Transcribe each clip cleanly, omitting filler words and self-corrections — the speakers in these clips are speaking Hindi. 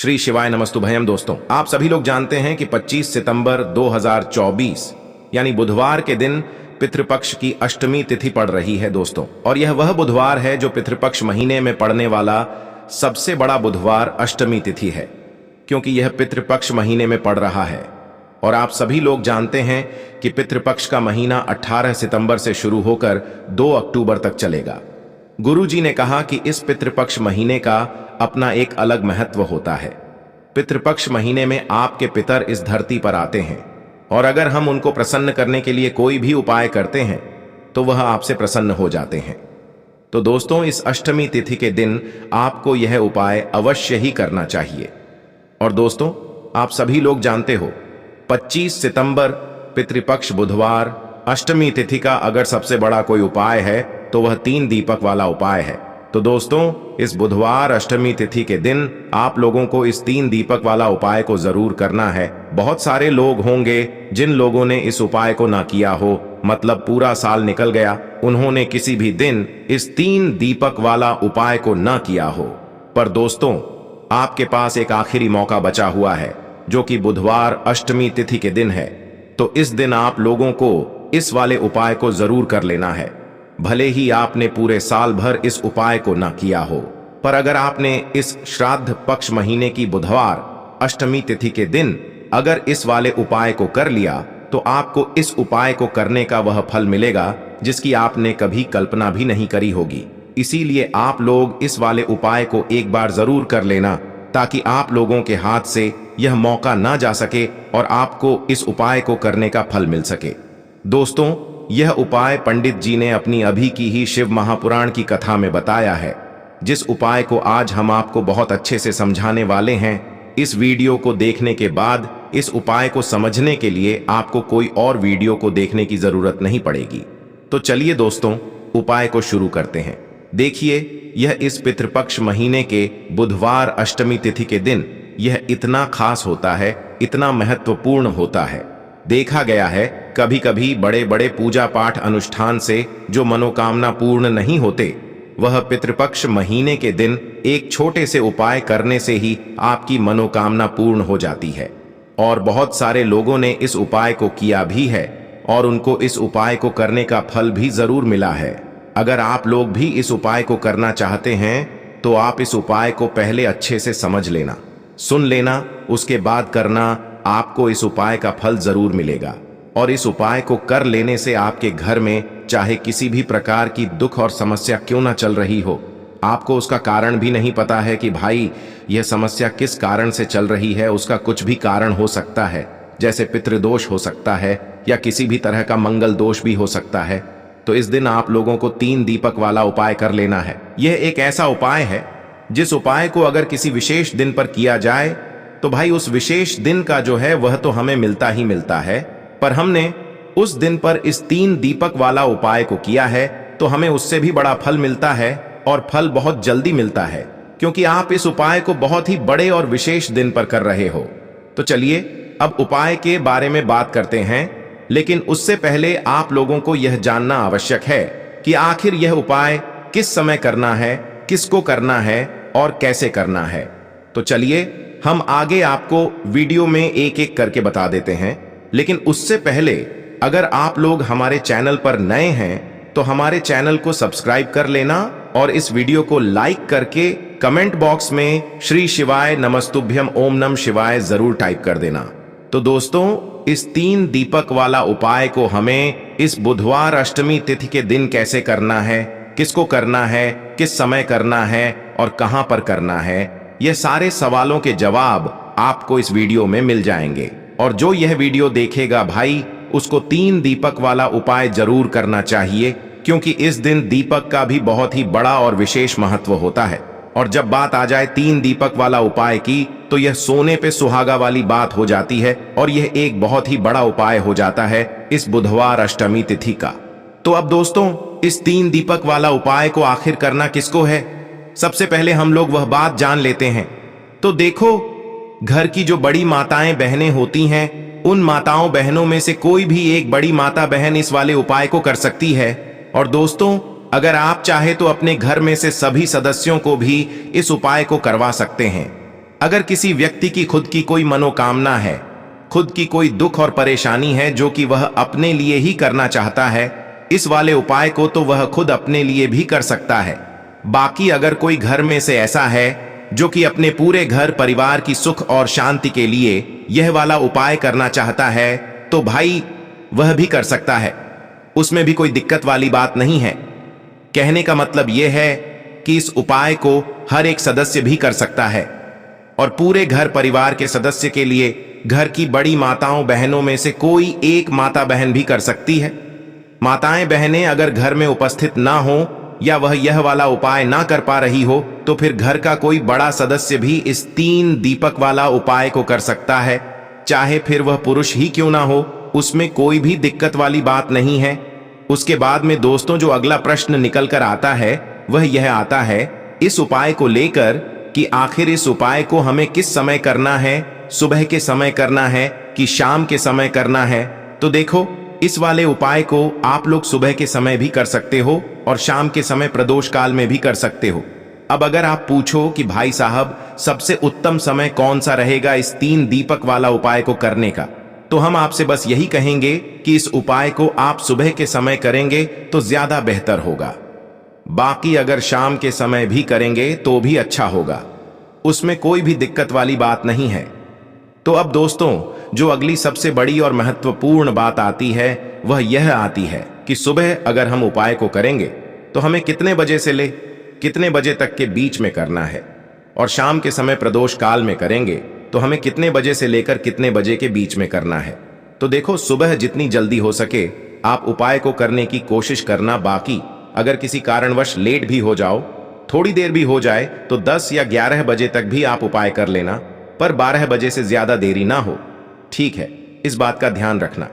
श्री शिवाय नमस्तुभयम। दोस्तों, आप सभी लोग जानते हैं कि 25 सितंबर 2024 यानी बुधवार के दिन पितृपक्ष की अष्टमी तिथि पड़ रही है दोस्तों। और यह वह बुधवार है जो पितृपक्ष महीने में पड़ने वाला सबसे बड़ा बुधवार अष्टमी तिथि है, क्योंकि यह पितृपक्ष महीने में पड़ रहा है। और आप सभी लोग जानते हैं कि पितृपक्ष का महीना 18 सितंबर से शुरू होकर 2 अक्टूबर तक चलेगा। गुरुजी ने कहा कि इस पितृपक्ष महीने का अपना एक अलग महत्व होता है। पितृपक्ष महीने में आपके पितर इस धरती पर आते हैं, और अगर हम उनको प्रसन्न करने के लिए कोई भी उपाय करते हैं तो वह आपसे प्रसन्न हो जाते हैं। तो दोस्तों, इस अष्टमी तिथि के दिन आपको यह उपाय अवश्य ही करना चाहिए। और दोस्तों, आप सभी लोग जानते हो 25 सितंबर पितृपक्ष बुधवार अष्टमी तिथि का अगर सबसे बड़ा कोई उपाय है तो वह 3 दीपक वाला उपाय है। तो दोस्तों, इस बुधवार अष्टमी तिथि के दिन आप लोगों को इस 3 दीपक वाला उपाय को जरूर करना है। बहुत सारे लोग होंगे जिन लोगों ने इस उपाय को ना किया हो, मतलब पूरा साल निकल गया, उन्होंने किसी भी दिन इस 3 दीपक वाला उपाय को ना किया हो। पर दोस्तों, आपके पास एक आखिरी मौका बचा हुआ है, जो कि बुधवार अष्टमी तिथि के दिन है। तो इस दिन आप लोगों को इस वाले उपाय को जरूर कर लेना है। भले ही आपने पूरे साल भर इस उपाय को ना किया हो, पर अगर आपने इस श्राद्ध पक्ष महीने की बुधवार अष्टमी तिथि के दिन अगर इस वाले उपाय को कर लिया तो आपको इस उपाय को करने का वह फल मिलेगा जिसकी आपने कभी कल्पना भी नहीं करी होगी। इसीलिए आप लोग इस वाले उपाय को एक बार जरूर कर लेना, ताकि आप लोगों के हाथ से यह मौका ना जा सके और आपको इस उपाय को करने का फल मिल सके। दोस्तों, यह उपाय पंडित जी ने अपनी अभी की ही शिव महापुराण की कथा में बताया है, जिस उपाय को आज हम आपको बहुत अच्छे से समझाने वाले हैं। इस वीडियो को देखने के बाद इस उपाय को समझने के लिए आपको कोई और वीडियो को देखने की जरूरत नहीं पड़ेगी। तो चलिए दोस्तों, उपाय को शुरू करते हैं। देखिए, यह इस पितृपक्ष महीने के बुधवार अष्टमी तिथि के दिन यह इतना खास होता है, इतना महत्वपूर्ण होता है। देखा गया है कभी कभी बड़े बड़े पूजा पाठ अनुष्ठान से जो मनोकामना पूर्ण नहीं होते, वह पितृपक्ष महीने के दिन एक छोटे से उपाय करने से ही आपकी मनोकामना पूर्ण हो जाती है। और बहुत सारे लोगों ने इस उपाय को किया भी है और उनको इस उपाय को करने का फल भी जरूर मिला है। अगर आप लोग भी इस उपाय को करना चाहते हैं तो आप इस उपाय को पहले अच्छे से समझ लेना, सुन लेना, उसके बाद करना। आपको इस उपाय का फल जरूर मिलेगा। और इस उपाय को कर लेने से आपके घर में चाहे किसी भी प्रकार की दुख और समस्या क्यों ना चल रही हो, आपको उसका कारण भी नहीं पता है कि भाई यह समस्या किस कारण से चल रही है, उसका कुछ भी कारण हो सकता है, जैसे पितृदोष हो सकता है या किसी भी तरह का मंगल दोष भी हो सकता है। तो इस दिन आप लोगों को 3 दीपक वाला उपाय कर लेना है। यह एक ऐसा उपाय है जिस उपाय को अगर किसी विशेष दिन पर किया जाए तो भाई उस विशेष दिन का जो है वह तो हमें मिलता ही मिलता है, पर हमने उस दिन पर इस 3 दीपक वाला उपाय को किया है तो हमें उससे भी बड़ा फल मिलता है, और फल बहुत जल्दी मिलता है, क्योंकि आप इस उपाय को बहुत ही बड़े और विशेष दिन पर कर रहे हो। तो चलिए अब उपाय के बारे में बात करते हैं, लेकिन उससे पहले आप लोगों को यह जानना आवश्यक है कि आखिर यह उपाय किस समय करना है, किसको करना है और कैसे करना है। तो चलिए हम आगे आपको वीडियो में एक एक करके बता देते हैं। लेकिन उससे पहले अगर आप लोग हमारे चैनल पर नए हैं तो हमारे चैनल को सब्सक्राइब कर लेना और इस वीडियो को लाइक करके कमेंट बॉक्स में श्री शिवाय नमस्तुभ्यम ओम नम शिवाय जरूर टाइप कर देना। तो दोस्तों, इस 3 दीपक वाला उपाय को हमें इस बुधवार अष्टमी तिथि के दिन कैसे करना है, किसको करना है, किस समय करना है और कहां पर करना है, ये सारे सवालों के जवाब आपको इस वीडियो में मिल जाएंगे। और जो यह वीडियो देखेगा भाई, उसको 3 दीपक वाला उपाय जरूर करना चाहिए, क्योंकि इस दिन दीपक का भी बहुत ही बड़ा और विशेष महत्व होता है। और जब बात आ जाए 3 दीपक वाला उपाय की, तो यह सोने पे सुहागा वाली बात हो जाती है और यह एक बहुत ही बड़ा उपाय हो जाता है इस बुधवार अष्टमी तिथि का। तो अब दोस्तों, इस 3 दीपक वाला उपाय को आखिर करना किसको है, सबसे पहले हम लोग वह बात जान लेते हैं। तो देखो, घर की जो बड़ी माताएं बहनें होती हैं, उन माताओं बहनों में से कोई भी एक बड़ी माता बहन इस वाले उपाय को कर सकती है। और दोस्तों, अगर आप चाहे तो अपने घर में से सभी सदस्यों को भी इस उपाय को करवा सकते हैं। अगर किसी व्यक्ति की खुद की कोई मनोकामना है, खुद की कोई दुख और परेशानी है जो कि वह अपने लिए ही करना चाहता है, इस वाले उपाय को तो वह खुद अपने लिए भी कर सकता है। बाकी अगर कोई घर में से ऐसा है जो कि अपने पूरे घर परिवार की सुख और शांति के लिए यह वाला उपाय करना चाहता है, तो भाई वह भी कर सकता है, उसमें भी कोई दिक्कत वाली बात नहीं है। कहने का मतलब यह है कि इस उपाय को हर एक सदस्य भी कर सकता है और पूरे घर परिवार के सदस्य के लिए घर की बड़ी माताओं बहनों में से कोई एक माता बहन भी कर सकती है। माताएं बहनें अगर घर में उपस्थित ना हो या वह यह वाला उपाय ना कर पा रही हो, तो फिर घर का कोई बड़ा सदस्य भी इस 3 दीपक वाला उपाय को कर सकता है, चाहे फिर वह पुरुष ही क्यों ना हो, उसमें कोई भी दिक्कत वाली बात नहीं है। उसके बाद में दोस्तों जो अगला प्रश्न निकल कर आता है वह यह आता है इस उपाय को लेकर कि आखिर इस उपाय को हमें किस समय करना है, सुबह के समय करना है कि शाम के समय करना है। तो देखो, इस वाले उपाय को आप लोग सुबह के समय भी कर सकते हो और शाम के समय प्रदोष काल में भी कर सकते हो। अब अगर आप पूछो कि भाई साहब सबसे उत्तम समय कौन सा रहेगा इस 3 दीपक वाला उपाय को करने का, तो हम आपसे बस यही कहेंगे कि इस उपाय को आप सुबह के समय करेंगे तो ज्यादा बेहतर होगा। बाकी अगर शाम के समय भी करेंगे तो भी अच्छा होगा, उसमें कोई भी दिक्कत वाली बात नहीं है। तो अब दोस्तों जो अगली सबसे बड़ी और महत्वपूर्ण बात आती है वह यह आती है कि सुबह अगर हम उपाय को करेंगे तो हमें कितने बजे से ले कितने बजे तक के बीच में करना है, और शाम के समय प्रदोष काल में करेंगे तो हमें कितने बजे से लेकर कितने बजे के बीच में करना है। तो देखो, सुबह जितनी जल्दी हो सके आप उपाय को करने की कोशिश करना। बाकी अगर किसी कारणवश लेट भी हो जाओ, थोड़ी देर भी हो जाए, तो 10 या 11 बजे तक भी आप उपाय कर लेना, पर 12 बजे से ज्यादा देरी ना हो, ठीक है? इस बात का ध्यान रखना।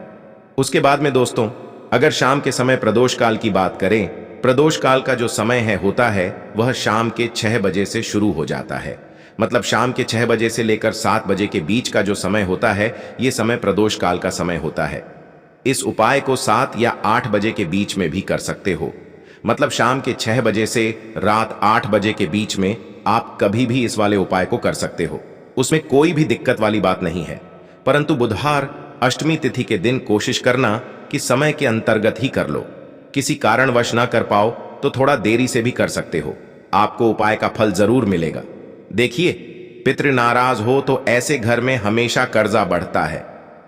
उसके बाद में दोस्तों अगर शाम के समय प्रदोष काल की बात करें, प्रदोष काल का जो समय है होता है वह शाम के 6 बजे से शुरू हो जाता है। मतलब शाम के 6 बजे से लेकर 7 बजे के बीच का जो समय होता है यह समय प्रदोष काल का समय होता है। इस उपाय को 7 या 8 बजे के बीच में भी कर सकते हो। मतलब शाम के 6 बजे से रात 8 बजे के बीच में आप कभी भी इस वाले उपाय को कर सकते हो, उसमें कोई भी दिक्कत वाली बात नहीं है। परंतु बुधवार अष्टमी तिथि के दिन कोशिश करना कि समय के अंतर्गत ही कर लो। किसी कारणवश ना कर पाओ तो थोड़ा देरी से भी कर सकते हो, आपको उपाय का फल जरूर मिलेगा। देखिए, पितृ नाराज हो तो ऐसे घर में हमेशा कर्जा बढ़ता है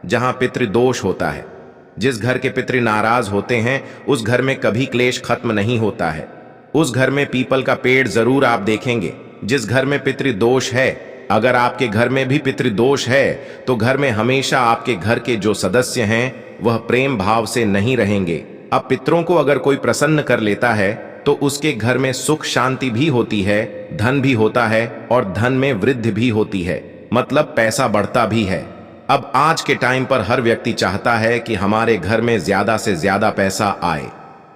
जहां पितृ दोष होता है। जिस घर के पितृ नाराज होते हैं उस घर में कभी क्लेश खत्म नहीं होता है। उस घर में पीपल का पेड़ जरूर आप देखेंगे। जिस घर में पितृ दोष है, अगर आपके घर में भी पितृ दोष है तो घर में हमेशा आपके घर के जो सदस्य हैं वह प्रेम भाव से नहीं रहेंगे। अब पितरों को अगर कोई प्रसन्न कर लेता है तो उसके घर में सुख शांति भी होती है, धन भी होता है और धन में वृद्धि भी होती है, मतलब पैसा बढ़ता भी है। अब आज के टाइम पर हर व्यक्ति चाहता है कि हमारे घर में ज्यादा से ज्यादा पैसा आए,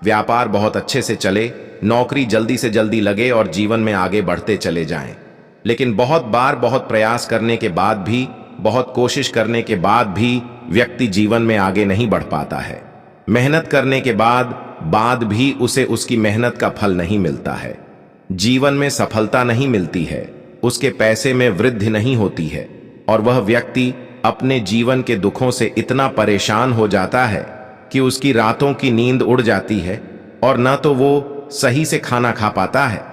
व्यापार बहुत अच्छे से चले, नौकरी जल्दी से जल्दी लगे और जीवन में आगे बढ़ते चले जाएं। लेकिन बहुत बार बहुत प्रयास करने के बाद भी, बहुत कोशिश करने के बाद भी व्यक्ति जीवन में आगे नहीं बढ़ पाता है। मेहनत करने के बाद भी उसे उसकी मेहनत का फल नहीं मिलता है। जीवन में सफलता नहीं मिलती है, उसके पैसे में वृद्धि नहीं होती है और वह व्यक्ति अपने जीवन के दुखों से इतना परेशान हो जाता है कि उसकी रातों की नींद उड़ जाती है और न तो वो सही से खाना खा पाता है।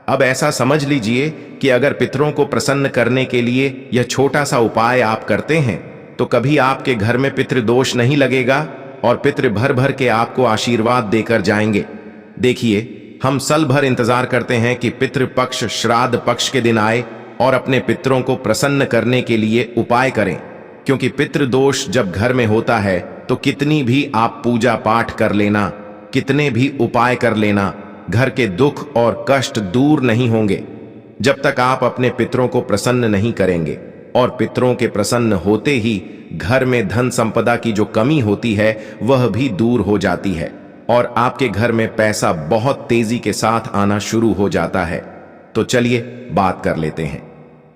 अब ऐसा समझ लीजिए कि अगर पितरों को प्रसन्न करने के लिए यह छोटा सा उपाय आप करते हैं तो कभी आपके घर में पितृदोष नहीं लगेगा और पितृ भर भर के आपको आशीर्वाद देकर जाएंगे। देखिए, हम साल भर इंतजार करते हैं कि पितृपक्ष श्राद्ध पक्ष के दिन आए और अपने पितरों को प्रसन्न करने के लिए उपाय करें, क्योंकि पितृदोष जब घर में होता है तो कितनी भी आप पूजा पाठ कर लेना, कितने भी उपाय कर लेना, घर के दुख और कष्ट दूर नहीं होंगे जब तक आप अपने पितरों को प्रसन्न नहीं करेंगे। और पितरों के प्रसन्न होते ही घर में धन संपदा की जो कमी होती है वह भी दूर हो जाती है और आपके घर में पैसा बहुत तेजी के साथ आना शुरू हो जाता है। तो चलिए बात कर लेते हैं,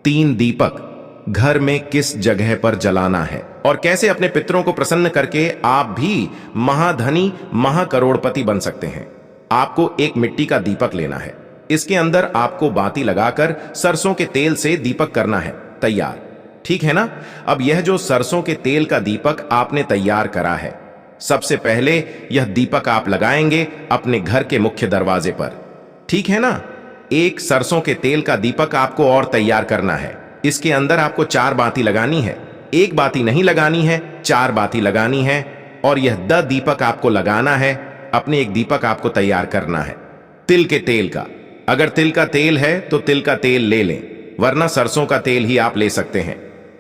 3 दीपक घर में किस जगह पर जलाना है और कैसे अपने पितरों को प्रसन्न करके आप भी महाधनी महाकरोड़पति बन सकते हैं। आपको एक मिट्टी का दीपक लेना है, इसके अंदर आपको बाती लगाकर सरसों के तेल से दीपक करना है। तैयार। ठीक है ना। अब यह जो सरसों के तेल का दीपक आपने तैयार करा है, सबसे पहले यह दीपक आप लगाएंगे अपने घर के मुख्य दरवाजे पर। ठीक है ना। एक सरसों के तेल का दीपक आपको और तैयार करना है। इसके अंदर आपको 4 बाती लगानी है। एक बाती नहीं लगानी है, 4 बाती लगानी है। और यह दीपक आपको लगाना है। अपने एक दीपक आपको तैयार करना है तिल के तेल का। अगर तिल का तेल है तो तिल का तेल ले लें, वरना सरसों का तेल ही आप ले सकते हैं।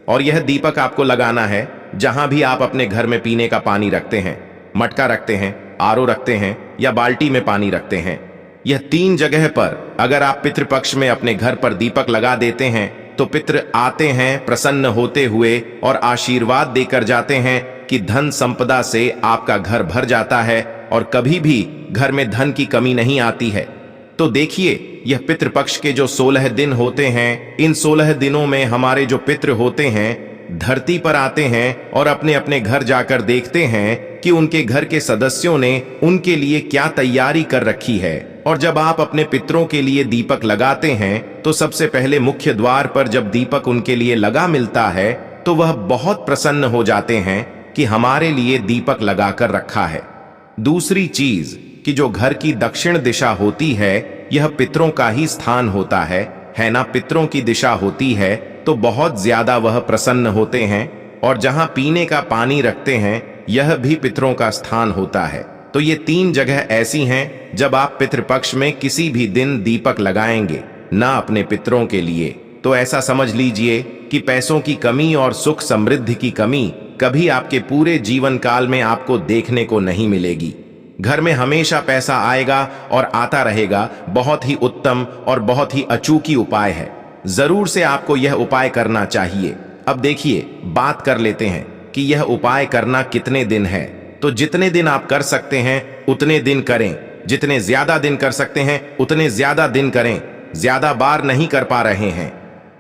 और यह दीपक आपको लगाना है जहां भी आप अपने घर में पीने का पानी रखते हैं, मटका रखते हैं, आरओ रखते हैं या बाल्टी में पानी रखते हैं। यह 3 जगह पर अगर आप पितृपक्ष में अपने घर पर दीपक लगा देते हैं तो पितृ आते हैं प्रसन्न होते हुए और आशीर्वाद देकर जाते हैं कि धन संपदा से आपका घर भर जाता है और कभी भी घर में धन की कमी नहीं आती है। तो देखिए, यह पितृपक्ष के जो 16 दिन होते हैं, इन 16 दिनों में हमारे जो पितृ होते हैं धरती पर आते हैं और अपने अपने घर जाकर देखते हैं कि उनके घर के सदस्यों ने उनके लिए क्या तैयारी कर रखी है। और जब आप अपने पितरों के लिए दीपक लगाते हैं तो सबसे पहले मुख्य द्वार पर जब दीपक उनके लिए लगा मिलता है तो वह बहुत प्रसन्न हो जाते हैं कि हमारे लिए दीपक लगाकर रखा है। दूसरी चीज कि जो घर की दक्षिण दिशा होती है यह पितरों का ही स्थान होता है ना। पितरों की दिशा होती है तो बहुत ज्यादा वह प्रसन्न होते हैं। और जहां पीने का पानी रखते हैं यह भी पितरों का स्थान होता है। तो ये 3 जगह ऐसी हैं जब आप पितृपक्ष में किसी भी दिन दीपक लगाएंगे ना अपने पितरों के लिए, तो ऐसा समझ लीजिए कि पैसों की कमी और सुख समृद्धि की कमी कभी आपके पूरे जीवन काल में आपको देखने को नहीं मिलेगी। घर में हमेशा पैसा आएगा और आता रहेगा। बहुत ही उत्तम और बहुत ही अचूकी उपाय है। जरूर से आपको यह उपाय करना चाहिए। अब देखिए, बात कर लेते हैं कि यह उपाय करना कितने दिन है। तो जितने दिन आप कर सकते हैं उतने दिन करें। जितने ज्यादा दिन कर सकते हैं उतने ज्यादा दिन करें। ज्यादा बार नहीं कर पा रहे हैं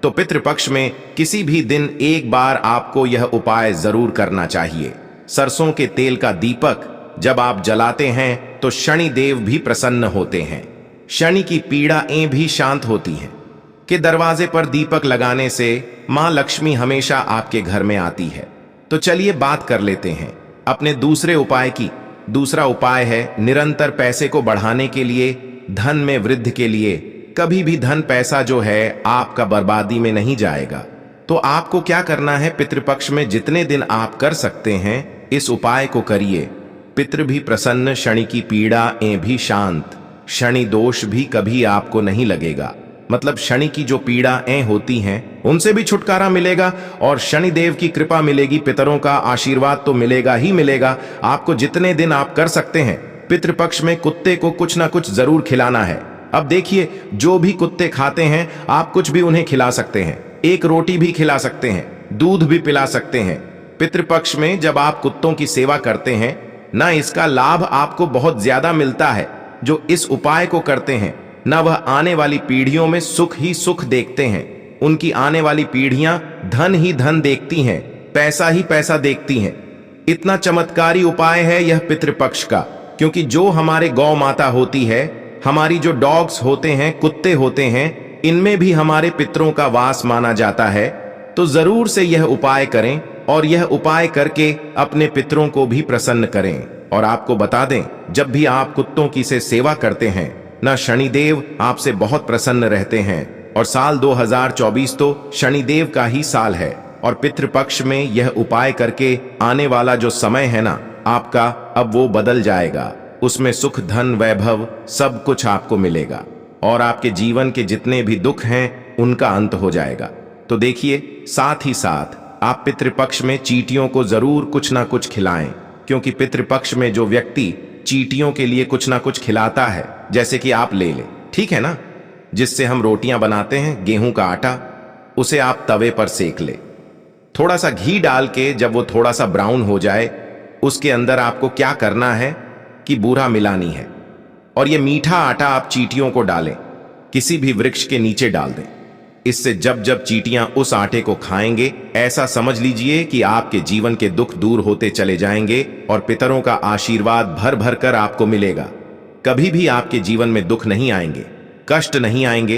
तो पितृपक्ष में किसी भी दिन एक बार आपको यह उपाय जरूर करना चाहिए। सरसों के तेल का दीपक जब आप जलाते हैं तो शनि देव भी प्रसन्न होते हैं। शनि की पीड़ाएं भी शांत होती हैं कि दरवाजे पर दीपक लगाने से मां लक्ष्मी हमेशा आपके घर में आती है। तो चलिए बात कर लेते हैं अपने दूसरे उपाय की। दूसरा उपाय है निरंतर पैसे को बढ़ाने के लिए, धन में वृद्धि के लिए। कभी भी धन पैसा जो है आपका बर्बादी में नहीं जाएगा। तो आपको क्या करना है, पितृपक्ष में जितने दिन आप कर सकते हैं इस उपाय को करिए। पितृ भी प्रसन्न, शनि की पीड़ाएं भी शांत, शनि दोष भी कभी आपको नहीं लगेगा। मतलब शनि की जो पीड़ाएं होती हैं उनसे भी छुटकारा मिलेगा और शनि देव की कृपा मिलेगी। पितरों का आशीर्वाद तो मिलेगा ही मिलेगा। आपको जितने दिन आप कर सकते हैं पितृपक्ष में कुत्ते को कुछ ना कुछ जरूर खिलाना है। अब देखिए, जो भी कुत्ते खाते हैं आप कुछ भी उन्हें खिला सकते हैं। एक रोटी भी खिला सकते हैं, दूध भी पिला सकते हैं। पितृपक्ष में जब आप कुत्तों की सेवा करते हैं ना, इसका लाभ आपको बहुत ज्यादा मिलता है। जो इस उपाय को करते हैं ना, वह आने वाली पीढ़ियों में सुख ही सुख देखते हैं। उनकी आने वाली पीढ़ियां धन ही धन देखती हैं, पैसा ही पैसा देखती हैं। इतना चमत्कारी उपाय है यह पितृपक्ष का, क्योंकि जो हमारे गौ माता होती है, हमारी जो डॉग्स होते हैं, कुत्ते होते हैं, इनमें भी हमारे पितरों का वास माना जाता है। तो जरूर से यह उपाय करें और यह उपाय करके अपने पितरों को भी प्रसन्न करें। और आपको बता दें, जब भी आप कुत्तों की से सेवा करते हैं ना, शनिदेव आपसे बहुत प्रसन्न रहते हैं। और साल 2024 तो शनिदेव का ही साल है। और पितृपक्ष में यह उपाय करके आने वाला जो समय है ना आपका, अब वो बदल जाएगा। उसमें सुख, धन, वैभव सब कुछ आपको मिलेगा और आपके जीवन के जितने भी दुख हैं उनका अंत हो जाएगा। तो देखिए, साथ ही साथ आप पितृपक्ष में चींटियों को जरूर कुछ ना कुछ खिलाएं, क्योंकि पितृपक्ष में जो व्यक्ति चींटियों के लिए कुछ ना कुछ खिलाता है, जैसे कि आप ले लें, ठीक है ना, जिससे हम रोटियां बनाते हैं, गेहूं का आटा, उसे आप तवे पर सेक ले। थोड़ा सा घी डाल के जब वो थोड़ा सा ब्राउन हो जाए, उसके अंदर आपको क्या करना है कि बूरा मिलानी है। और ये मीठा आटा आप चींटियों को डालें, किसी भी वृक्ष के नीचे डाल दें। इससे जब जब चींटियां उस आटे को खाएंगे, ऐसा समझ लीजिए कि आपके जीवन के दुख दूर होते चले जाएंगे और पितरों का आशीर्वाद भर भर कर आपको मिलेगा। कभी भी आपके जीवन में दुख नहीं आएंगे, कष्ट नहीं आएंगे,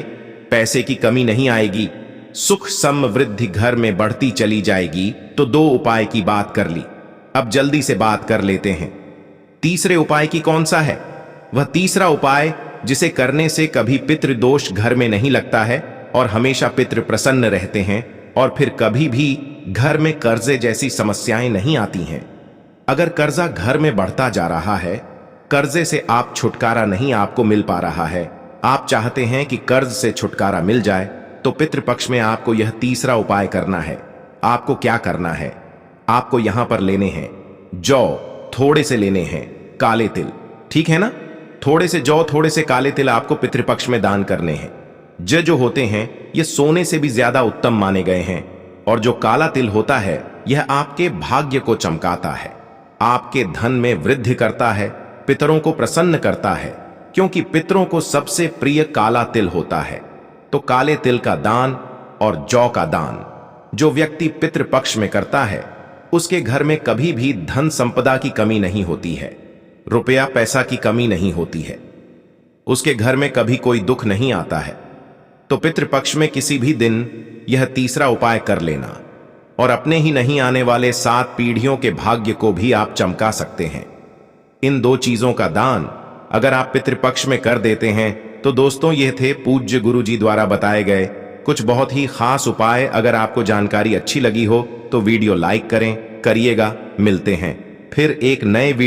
पैसे की कमी नहीं आएगी, सुख समृद्धि घर में बढ़ती चली जाएगी। तो 2 उपाय की बात कर ली, अब जल्दी से बात कर लेते हैं तीसरे उपाय की। कौन सा है वह तीसरा उपाय जिसे करने से कभी पितृदोष घर में नहीं लगता है और हमेशा पितृ प्रसन्न रहते हैं और फिर कभी भी घर में कर्जे जैसी समस्याएं नहीं आती हैं। अगर कर्जा घर में बढ़ता जा रहा है, कर्जे से आप छुटकारा नहीं आपको मिल पा रहा है, आप चाहते हैं कि कर्ज से छुटकारा मिल जाए, तो पितृपक्ष में आपको यह तीसरा उपाय करना है। आपको क्या करना है, आपको यहां पर लेने हैं जौ, थोड़े से लेने हैं काले तिल, ठीक है ना। थोड़े से जौ, थोड़े से काले तिल आपको पितृपक्ष में दान करने हैं। जो होते हैं ये सोने से भी ज्यादा उत्तम माने गए हैं, और जो काला तिल होता है यह आपके भाग्य को चमकाता है, आपके धन में वृद्धि करता है, पितरों को प्रसन्न करता है, क्योंकि पितरों को सबसे प्रिय काला तिल होता है। तो काले तिल का दान और जौ का दान जो व्यक्ति पितृपक्ष में करता है, उसके घर में कभी भी धन संपदा की कमी नहीं होती है, रुपया पैसा की कमी नहीं होती है, उसके घर में कभी कोई दुख नहीं आता है। तो पितृपक्ष में किसी भी दिन यह तीसरा उपाय कर लेना, और अपने ही नहीं आने वाले 7 पीढ़ियों के भाग्य को भी आप चमका सकते हैं। इन 2 चीजों का दान अगर आप पितृपक्ष में कर देते हैं तो दोस्तों ये थे पूज्य गुरु जी द्वारा बताए गए कुछ बहुत ही खास उपाय। अगर आपको जानकारी अच्छी लगी हो तो वीडियो लाइक करिएगा। मिलते हैं फिर एक नए वीडियो